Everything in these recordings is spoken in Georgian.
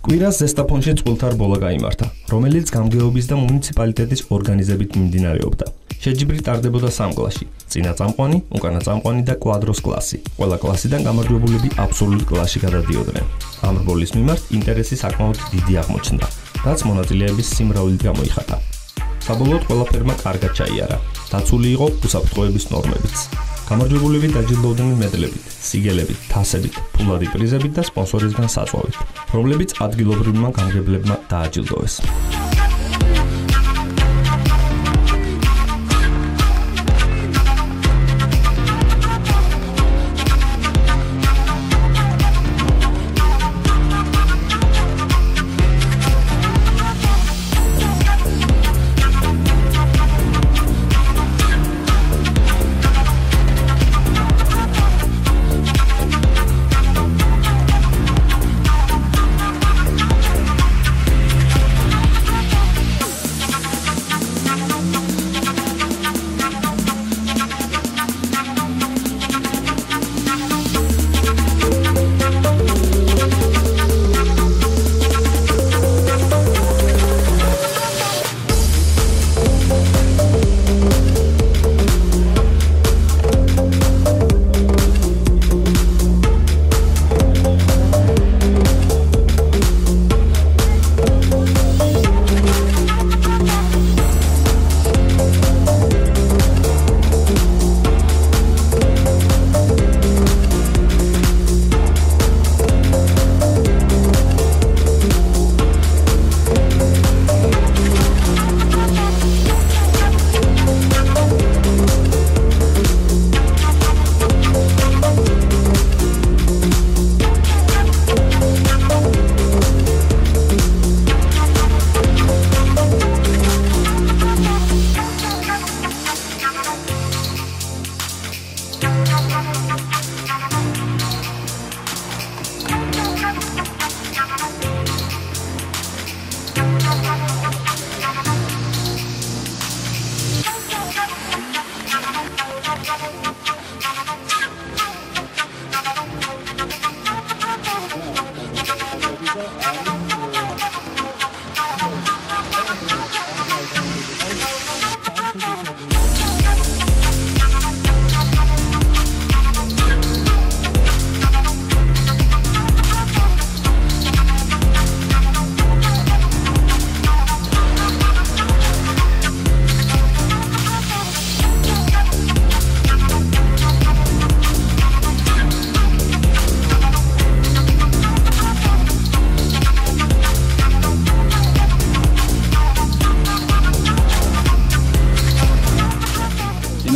კვირას ზესტაფონში წყვილთარ ბოლა გაიმართა, რომელიც გამგეობის და მუნიციპალიტეტის ორგანიზებით მიმდინარეობდა. შეჯიბრი ტარდებოდა 3 კლასში: წინა წამყვანი, უკანა წამყვანი და კვადროს კლასი. ყველა კლასიდან გამარჯვებულები აბსოლუტ კლასში გადადიოდნენ. ამ რბოლის მიმართ ინტერესი საკმაოდ დიდი აღმოჩნდა, რაც მონაწილეების სიმრავლით გამოიხატა. საბოლოოდ ყველაფერმა კარგად ჩაიარა. დაცული იყო უსაფრთხოების ნორმებიც. გამარჯვებულები დაჯილდოვდნენ მედლებით, სიგელებით, თასებით, ფულადი პრიზებით და სპონსორისგან საწვავით, რომლებიც ადგილობრივმა გამგებლებმა დააჯილდოვეს.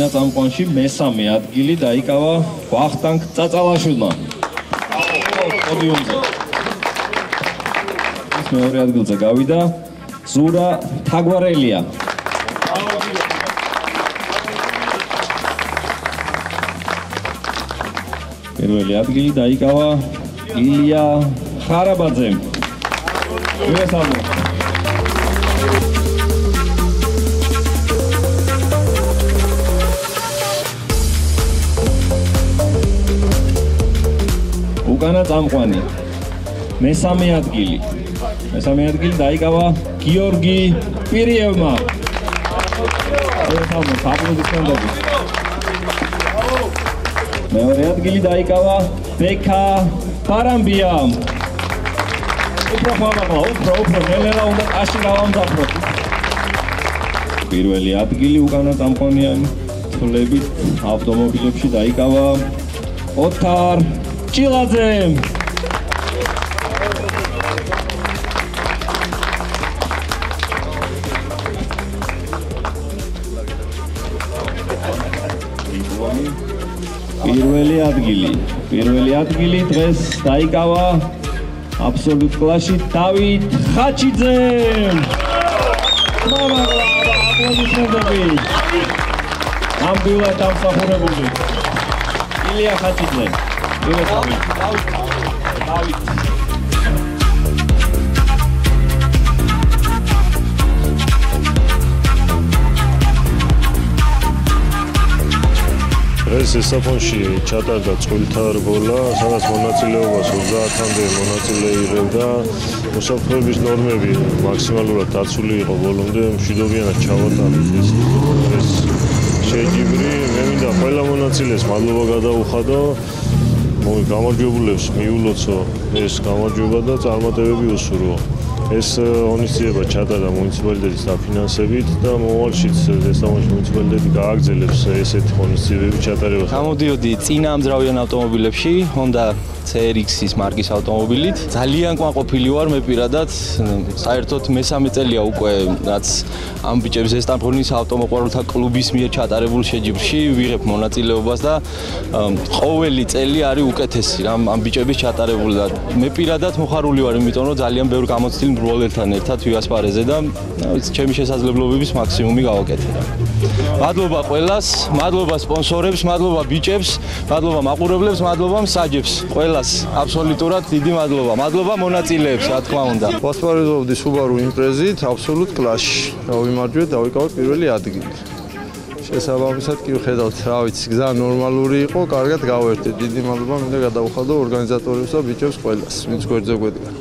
წამყვანში მესამე ადგილი დაიკავა ვახტანგ წაწალაშვილმა. პოდიუმზე. მეორე ადგილზე გავიდა ზურა თაგვარელია. პირველი ადგილი დაიკავა ილია ხარაბაძემ. მესამე. უკანა წამყვანი მესამე ადგილი დაიკავა გიორგი პირიევმა. მეორე ადგილი დაიკავა ბექა პარამბიამ. უფრო ნელა უნდა აში გავამძაფროთ. პირველი ადგილი უკანა წამყვანიანი თვლებით ავტომობილებში დაიკავა ოთარ ჭილაძემ. პირველი ადგილი დღეს დაიკავა აბსოლუტ კლასში დავით ხაჩიძემ. აპლოდისმენტები. ნამდვილად დამსახურებული ილია ხაჩიძე. დავით. დღეს ესაფონში ჩატარდა წყვილთა რგოლა, სადაც მონაწილეობას 30-მდე მონაწილე იღებდა. მოსაფრთხოების ნორმები მაქსიმალურად დაცული იყო ბოლომდე, მშვიდობიანად ჩავატარეთ ეს შეჯიბრი. მე მინდა ყველა მონაწილეს მადლობა გადაუხადო. გამარჯვებულებს მიულოცო ეს გამარჯვება და წარმატებები უსურვო. ეს ღონისძიება ჩატარდა მუნიციპალიტეტის დაფინანსებით და მომავალშიც ესამონში მუნიციპალიტეტი გააგრძელებს ესეთი ღონისძიებების ჩატარებას. გამოდიოდი წინა ამძრავიან ავტომობილებში, Honda CRX-ის მარკის ავტომობილით. ძალიან ყვანყოფილი ვარ მე პირადად, საერთოდ მესამე წელია უკვე რაც ამ ბიჭების ესტამფონის ავტომოყვარულთა კლუბის მიერ ჩატარებულ შეჯიბრში ვიღებ მონაწილეობას და ყოველი წელი არის უკეთესი ამ ბიჭების ჩატარებული და მე პირადად მოხარული ვარ, იმიტომ რომ ძალიან ბევრ გამოცდილ მრბოლელთან ერთად ვიასპარეზე და ჩემი შესაძლებლობების მაქსიმუმი გავაკეთე. მადლობა ყველას, მადლობა სპონსორებს, მადლობა ბიჭებს, მადლობა მაყურებლებს, მადლობა მსაჯებს, ყველას აბსოლუტურად დიდი მადლობა. მადლობა მონაწილეებს, რა თქმა უნდა. ვასპარეზობდი Subaru იმპრეზით, აბსოლუტ კლასში. დავიმარჯვეთ, დავიკავე პირველი ადგილი. შესაბამისად კი ვხედავთ, რა ვიცი, გზა ნორმალური იყო, კარგად გავერთეთ. დიდი მადლობა მინდა გადავუხადო ორგანიზატორებს და ბიჭებს ყველას, ვინც გვერდზე გვედგა.